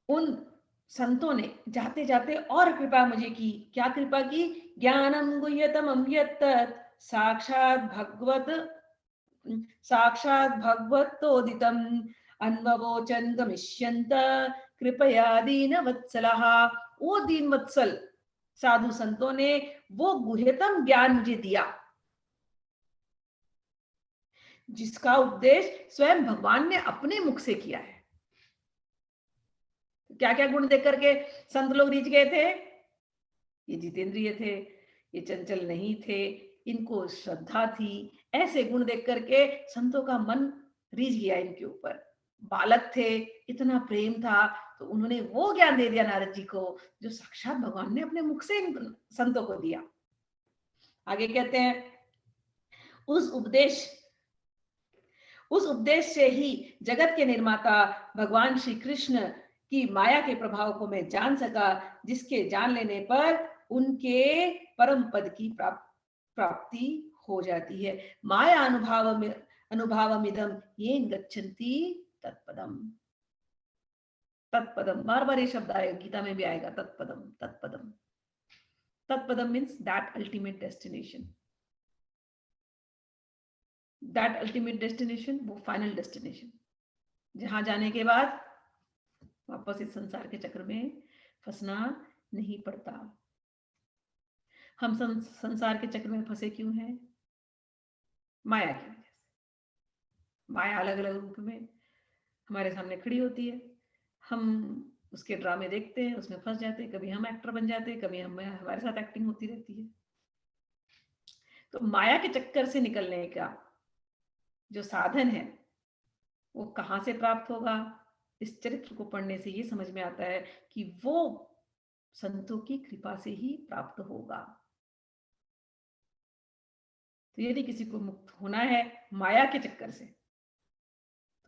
उन संतों ने जाते जाते और कृपा मुझे की। क्या कृपा की? ज्ञानम गुह्यतमं यत्तत् साक्षात् भगवतोदितम् अन्ववोचन गमिष्यन्त कृपया दीनवत्सलः। ओ दीनवत्सल साधु संतों ने वो गुह्यतम ज्ञान मुझे दिया जिसका उपदेश स्वयं भगवान ने अपने मुख से किया है। क्या क्या गुण देख करके संत लोग रीझ गए थे? ये जितेंद्रिय थे, ये चंचल नहीं थे, इनको श्रद्धा थी। ऐसे गुण देख करके संतों का मन रीझ गया इनके ऊपर। बालक थे, इतना प्रेम था, तो उन्होंने वो ज्ञान दे दिया नारद जी को जो साक्षात भगवान ने अपने मुख से इन संतों को दिया। आगे कहते हैं उस उपदेश से ही जगत के निर्माता भगवान श्री कृष्ण की माया के प्रभाव को मैं जान सका, जिसके जान लेने पर उनके परम पद की प्राप्ति हो जाती है। माया अनुभावमिदं येन गच्छन्ति तत्पदम। तत्पदम, बार बार ये शब्द आएगा, गीता में भी आएगा, तत्पदम तत्पदम। तत्पदम means that ultimate destination. That ultimate destination, वो फाइनल डेस्टिनेशन, जहां जाने के बाद वापस इस संसार के चक्र में फंसना नहीं पड़ता। हम संसार के चक्र में फंसे क्यों हैं? माया की वजह से। माया अलग अलग रूप में हमारे सामने खड़ी होती है, हम उसके ड्रामे देखते हैं, उसमें फंस जाते हैं। कभी हम एक्टर बन जाते हैं, कभी हमारे साथ एक्टिंग होती रहती है। तो माया के चक्कर से निकलने का जो साधन है वो कहाँ से प्राप्त होगा? इस चरित्र को पढ़ने से ये समझ में आता है कि वो संतों की कृपा से ही प्राप्त होगा। तो यदि किसी को मुक्त होना है माया के चक्कर से,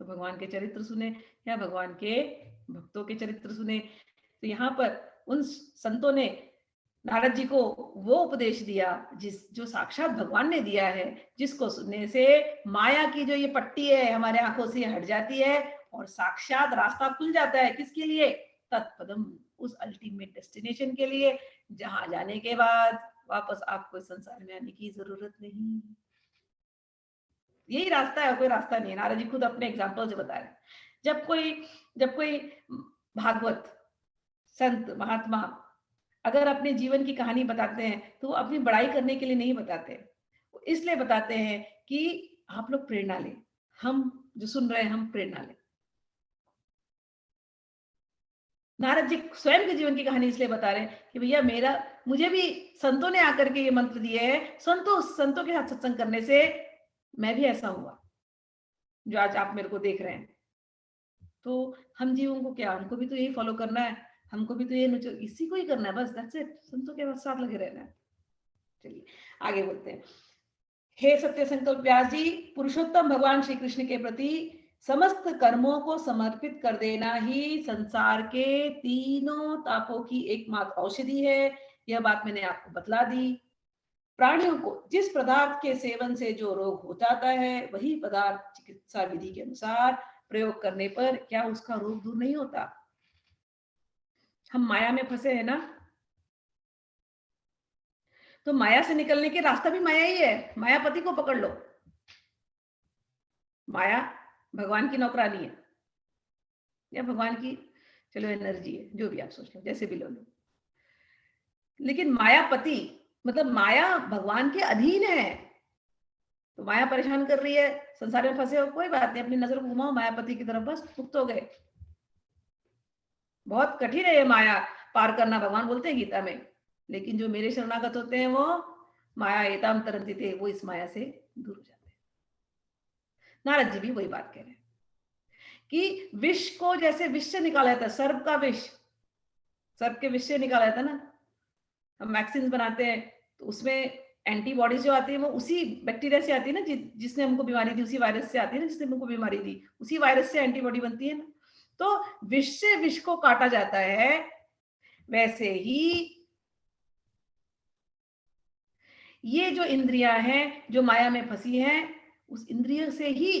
तो भगवान के चरित्र सुने या भगवान के भक्तों के चरित्र सुने। तो यहाँ पर उन संतों ने नारद जी को वो उपदेश दिया जो साक्षात भगवान ने दिया है, जिसको सुनने से माया की जो ये पट्टी है हमारे आंखों से हट जाती है और साक्षात रास्ता खुल जाता है। किसके लिए? तत्पदम, उस अल्टीमेट डेस्टिनेशन के लिए, जहां जाने के बाद वापस आपको इस संसार में आने की जरूरत नहीं। यही रास्ता है, कोई रास्ता नहीं। नारद जी खुद अपने एग्जाम्पल से बता रहे हैं। जब कोई भागवत संत महात्मा अगर अपने जीवन की कहानी बताते हैं तो वो अपनी बड़ाई करने के लिए नहीं बताते, इसलिए बताते हैं कि आप लोग प्रेरणा लें, हम जो सुन रहे हैं हम प्रेरणा लें। नारद जी स्वयं के जीवन की कहानी इसलिए बता रहे हैं कि भैया मुझे भी संतों ने आकर के ये मंत्र दिए हैं, संतों के साथ सत्संग करने से मैं भी ऐसा हुआ जो आज आप मेरे को देख रहे हैं। तो हम जीवों को क्या, हमको भी तो यही फॉलो करना है, हमको भी तो ये इसी को ही करना है, बस दैट्स इट। संतों के साथ लगे रहना है। चलिए आगे बोलते हैं। हे सत्य संकल्प व्यास जी, पुरुषोत्तम भगवान श्री कृष्ण के प्रति समस्त कर्मों को समर्पित कर देना ही संसार के तीनों तापों की एकमात्र औषधि है। यह बात मैंने आपको बतला दी। प्राणियों को जिस पदार्थ के सेवन से जो रोग हो जाता है, वही पदार्थ चिकित्सा विधि के अनुसार प्रयोग करने पर क्या उसका रोग दूर नहीं होता? हम माया में फंसे हैं ना, तो माया से निकलने के रास्ता भी माया ही है। मायापति को पकड़ लो। माया भगवान की नौकरानी है या भगवान की चलो एनर्जी है, जो भी आप सोच लो, जैसे भी लो। लेकिन मायापति मतलब माया भगवान के अधीन है। तो माया परेशान कर रही है, संसार में फंसे हो, कोई बात नहीं, अपनी नजर घुमाओ मायापति की तरफ, बस मुक्त हो गए। बहुत कठिन है ये माया पार करना, भगवान बोलते हैं गीता में। लेकिन जो मेरे शरणागत होते हैं वो माया एताम तरंती थे, वो इस माया से दूर हो जाते हैं। नारद जी भी वही बात कह रहे हैं कि विष को जैसे विष से निकाला जाता है, सर्प का विष, सर्प के विष से निकाला जाता है ना। हम वैक्सीन बनाते हैं तो उसमें एंटीबॉडीज जो आती है वो उसी बैक्टीरिया से आती है ना, जिसने हमको बीमारी दी, उसी वायरस से आती है ना, जिसने हमको बीमारी दी, उसी वायरस से एंटीबॉडी बनती है ना। तो विष से विष को काटा जाता है, वैसे ही ये जो इंद्रियां हैं जो माया में फंसी हैं, उस इंद्रियों से ही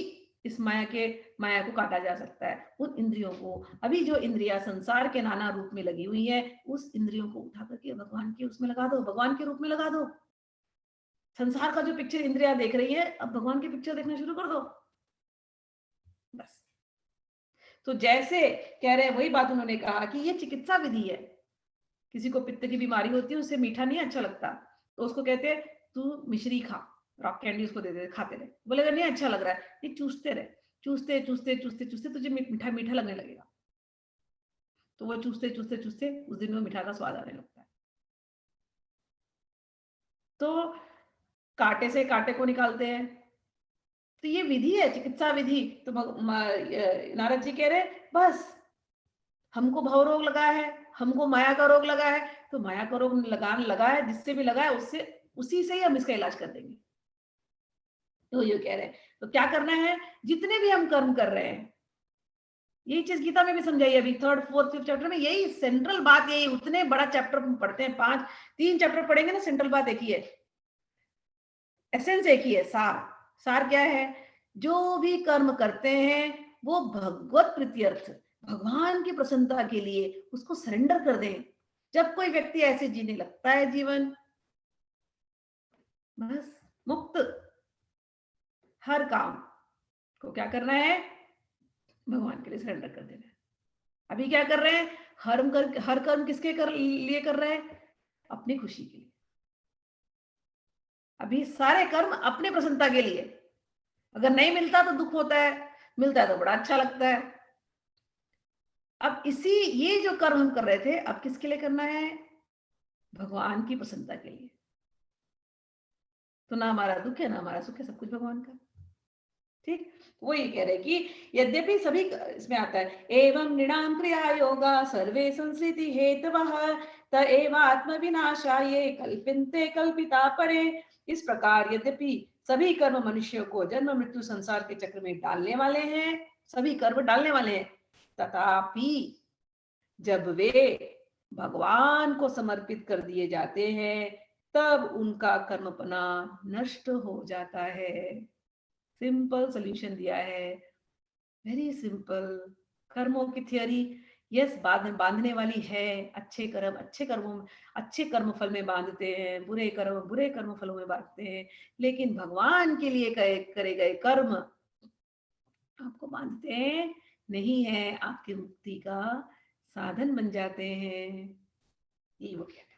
इस माया को काटा जा सकता है। उन इंद्रियों को, अभी जो इंद्रियां संसार के नाना रूप में लगी हुई है, उस इंद्रियों को उठा करके भगवान के उसमें लगा दो, भगवान के रूप में लगा दो। संसार का जो पिक्चर इंद्रियां देख रही है, अब भगवान की पिक्चर देखना शुरू कर दो, बस। तो जैसे कह रहे हैं वही बात उन्होंने कहा कि ये चिकित्सा विधि है। किसी को पित्त की बीमारी होती है, उससे मीठा नहीं अच्छा लगता, तो उसको कहते हैं तू मिश्री खा, रॉक कैंडी उसको दे दे, खाते रहे। बोलेगा नहीं अच्छा लग रहा है, ये चूसते रहे, चूसते चूसते चूसते चूसते तुझे मीठा मीठा लगने लगेगा। तो वो चूसते चूसते चूसते उस दिन वो मीठा का स्वाद आने लगता है। तो कांटे से कांटे को निकालते हैं, तो ये विधि है, चिकित्सा विधि। तो नारद जी कह रहे बस हमको भव रोग लगा है, हमको माया का रोग लगा है, तो माया का रोग लगा है, जिससे भी लगा है उससे उसी से ही हम इसका इलाज कर देंगे। तो ये कह रहे हैं तो क्या करना है, जितने भी हम कर्म कर रहे हैं, यही चीज गीता में भी समझाई। अभी 3rd 4th 5th चैप्टर में यही सेंट्रल बात, यही उतने बड़ा चैप्टर पढ़ते हैं, 3 चैप्टर पढ़ेंगे ना, सेंट्रल बात एक ही है, एसेंस एक ही है, सार क्या है, जो भी कर्म करते हैं वो भगवत प्रीत्यर्थ, भगवान की प्रसन्नता के लिए उसको सरेंडर कर दें। जब कोई व्यक्ति ऐसे जीने लगता है जीवन, बस मुक्त। हर काम को क्या करना है, भगवान के लिए सरेंडर कर देना है। अभी क्या कर रहे हैं, हर कर्म किसके लिए कर रहे हैं, अपनी खुशी के लिए। अभी सारे कर्म अपने प्रसन्नता के लिए, अगर नहीं मिलता तो दुख होता है, मिलता है तो बड़ा अच्छा लगता है। अब ये जो कर्म हम कर रहे थे, अब किसके लिए करना है, भगवान की प्रसन्नता के लिए। तो ना हमारा दुख है ना हमारा सुख है, सब कुछ भगवान का। ठीक, वो ये कह रहे हैं कि यद्यपि सभी इसमें आता है एवं नृणाम क्रिया योगा सर्वे संस्कृति हेतवः त एव आत्म विनाशाय कल्पिन्ते कल्पिता परे। इस प्रकार यद्यपि सभी कर्म मनुष्यों को जन्म मृत्यु संसार के चक्र में डालने वाले हैं, सभी कर्म डालने वाले हैं, तथापि जब वे भगवान को समर्पित कर दिए जाते हैं तब उनका कर्मपना नष्ट हो जाता है। सिंपल सॉल्यूशन दिया है, वेरी सिंपल। कर्मों की थियोरी यस बांधने वाली है, अच्छे कर्म फल में बांधते हैं, बुरे कर्म फलों में बांधते हैं, लेकिन भगवान के लिए करे गए कर्म आपको बांधते नहीं है, आपकी मुक्ति का साधन बन जाते हैं। ये वो कहते हैं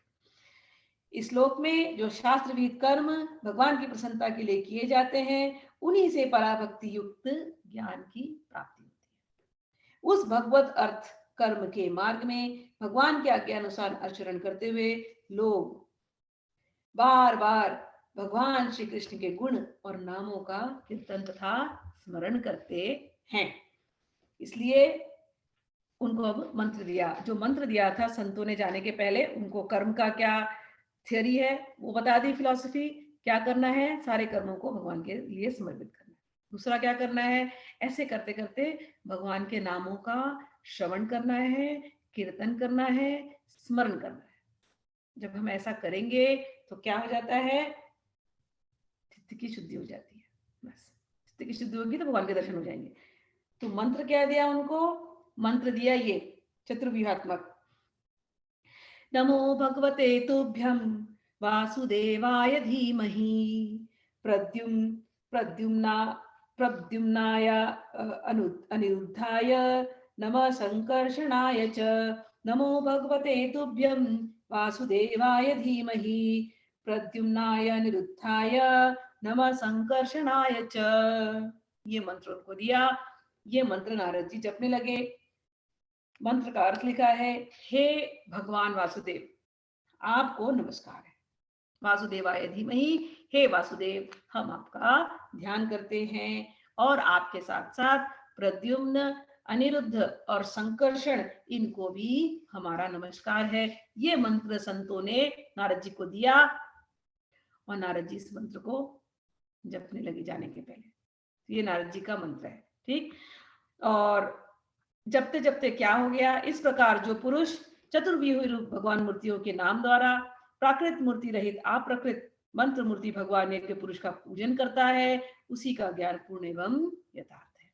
इस श्लोक में जो शास्त्रविद कर्म भगवान की प्रसन्नता के लिए किए जाते हैं, उन्हीं से पराभक्ति युक्त ज्ञान की प्राप्ति होती है। उस भगवत अर्थ कर्म के मार्ग में भगवान के आज्ञा अनुसार आचरण करते हुए लोग बार बार भगवान श्री कृष्ण के गुण और नामों का कीर्तन तथा स्मरण करते हैं। इसलिए उनको अब मंत्र दिया, जो मंत्र दिया था संतों ने जाने के पहले, उनको कर्म का क्या थियरी है वो बता दी, फिलॉसफी क्या करना है, सारे कर्मों को भगवान के लिए समर्पित करना है। दूसरा क्या करना है, ऐसे करते करते भगवान के नामों का श्रवण करना है, कीर्तन करना है, स्मरण करना है। जब हम ऐसा करेंगे तो क्या हो जाता है, चित्त की शुद्धि हो जाती है। बस चित्त की शुद्धि होगी तो भगवान के दर्शन हो जाएंगे। तो मंत्र क्या दिया उनको, मंत्र दिया ये चतुर्व्यूहात्मक, नमो भगवते तुभ्यं वासुदेवाय धीमहि प्रद्युम्नाय अनिरुद्धाय नमः संकर्षणाय च। नमो भगवते तुभ्यं वासुदेवाय धीमहि प्रद्युम्नाय अनिरुद्धाय नमः संकर्षणाय च। ये मंत्र उनको दिया। ये मंत्र नारद जी जपने लगे। मंत्र का अर्थ लिखा है, हे भगवान वासुदेव आपको नमस्कार है। वासुदेवाय धीमहि, हे वासुदेव हम आपका ध्यान करते हैं, और आपके साथ साथ प्रद्युम्न, अनिरुद्ध और संकर्षण, इनको भी हमारा नमस्कार है। ये मंत्र संतों ने नारद जी को दिया और नारद जी इस मंत्र को जपने लगे जाने के पहले। ये नारद जी का मंत्र है, ठीक। और जपते जपते क्या हो गया, इस प्रकार जो पुरुष चतुर्व्यूही रूप भगवान मूर्तियों के नाम द्वारा प्राकृत मूर्ति रहित अप्राकृत मंत्र मूर्ति भगवान के पुरुष का पूजन करता है, उसी का ज्ञान पूर्ण एवं यथार्थ है।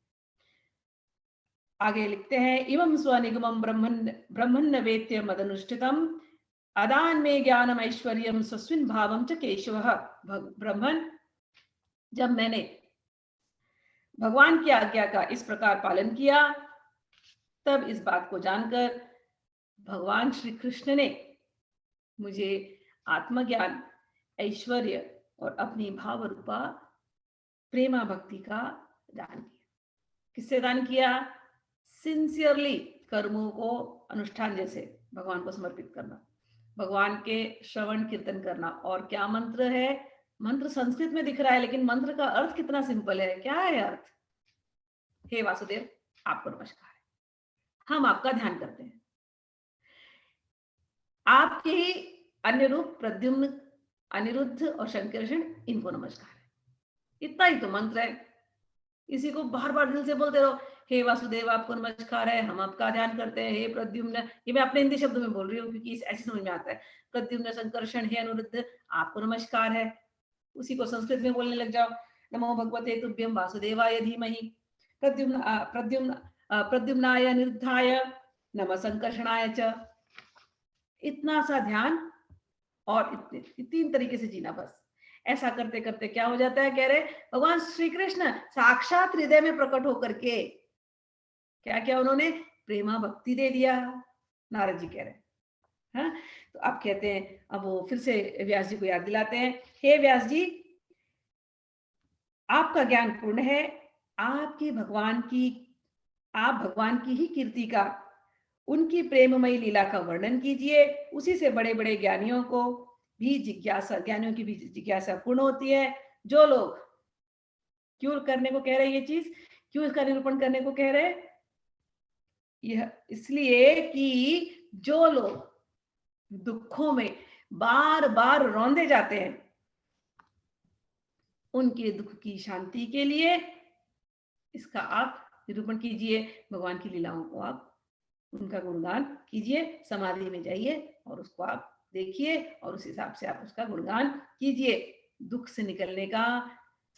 आगे लिखते हैं, इमं स्वनिगमं ब्रह्मन्न वेत्य मदनुष्ठितम अदान में ज्ञानम ऐश्वर्यम स्वस्मिन् भावम च केशवः। ब्रह्मन, जब मैंने भगवान की आज्ञा का इस प्रकार पालन किया, तब इस बात को जानकर भगवान श्री कृष्ण ने मुझे आत्मज्ञान, ऐश्वर्य और अपनी भाव रूपा प्रेमा भक्ति का दान किया। किससे दान किया, सिंसियरली कर्मों को अनुष्ठान जैसे भगवान को समर्पित करना, भगवान के श्रवण कीर्तन करना। और क्या मंत्र है, मंत्र संस्कृत में दिख रहा है, लेकिन मंत्र का अर्थ कितना सिंपल है। क्या है अर्थ, हे वासुदेव आपको नमस्कार है, हम आपका ध्यान करते हैं, आपके ही अन्य रूप प्रद्युम्न, अनिरुद्ध और संकर्षण, इनको नमस्कार है। इतना ही तो मंत्र है। इसी को बार बार दिल से बोलते रहो, हे वासुदेव आपको नमस्कार है, हम आपका ध्यान करते हैं। हे प्रद्युम्न, ये मैं अपने हिंदी शब्दों में बोल रही हूँ क्योंकि ऐसे समझ में आता है। प्रद्युम्न, संकर्षण, हे अनिरुद्ध आपको नमस्कार है। उसी को संस्कृत में बोलने लग जाओ, नमो भगवते तुभ्यं वासुदेवाय धीमहि प्रद्युम्नाय अनिरुद्धाय नमः संकर्षणाय च। इतना सा ध्यान और तीन तरीके से जीना। बस ऐसा करते करते क्या हो जाता है, कह रहे भगवान श्री कृष्ण साक्षात हृदय में प्रकट होकर के क्या क्या उन्होंने प्रेमा भक्ति दे दिया। नारद जी कह रहे हैं। तो आप कहते हैं, अब वो फिर से व्यास जी को याद दिलाते हैं, हे व्यास जी आपका ज्ञान पूर्ण है, आप भगवान की ही कीर्ति का, उनकी प्रेममयी लीला का वर्णन कीजिए। उसी से बड़े बड़े ज्ञानियों की भी जिज्ञासा पूर्ण होती है। जो लोग क्यों करने को कह रहे हैं ये चीज, क्यों इसका निरूपण करने को कह रहे हैं? यह इसलिए कि जो लोग दुखों में बार बार रौंदे जाते हैं, उनके दुख की शांति के लिए इसका आप निरूपण कीजिए। भगवान की लीलाओं को आप उनका गुणगान कीजिए, समाधि में जाइए और उसको आप देखिए और उस हिसाब से आप उसका गुणगान कीजिए। दुख से निकलने का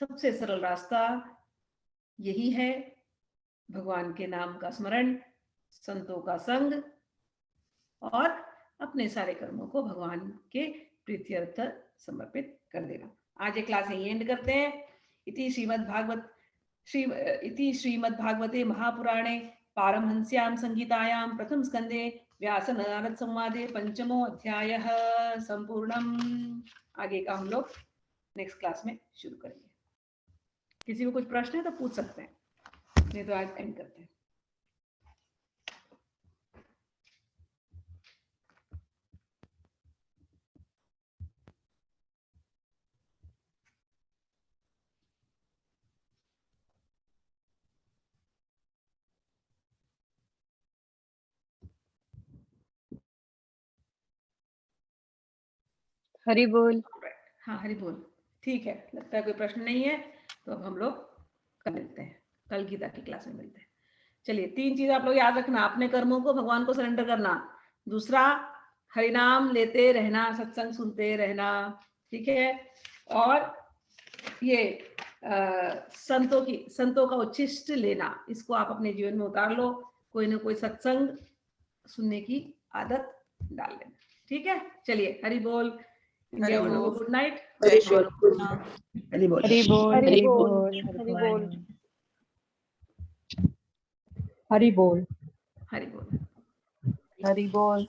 सबसे सरल रास्ता यही है, भगवान के नाम का स्मरण, संतों का संग और अपने सारे कर्मों को भगवान के प्रीत्यर्थ समर्पित कर देना। आज ये क्लास यही एंड करते हैं। इति श्रीमद्भागवते महापुराणे पारमहंस्यां संहितायां प्रथम स्कंदे व्यास नारद संवादे पंचमो अध्यायः संपूर्णम। आगे का हम लोग नेक्स्ट क्लास में शुरू करेंगे। किसी को कुछ प्रश्न है तो पूछ सकते हैं, नहीं तो आज एंड करते हैं। हरि बोल। हाँ हरि बोल। ठीक है, लगता है कोई प्रश्न नहीं है, तो अब हम लोग कल मिलते हैं, कल गीता की क्लास में मिलते हैं। चलिए, 3 चीज आप लोग याद रखना, अपने कर्मों को भगवान को सरेंडर करना, दूसरा हरिनाम लेते रहना, सत्संग सुनते रहना, ठीक है, और ये संतों का उच्छिष्ट लेना, इसको आप अपने जीवन में उतार लो। कोई ना कोई सत्संग सुनने की आदत डाल लेना, ठीक है। चलिए, हरि बोल। Good night. जय श्री कृष्ण। हरि बोल। हरि बोल। हरि हरि बोल। बोल। हरि बोल। हरि बोल। हरि बोल। हरि बोल।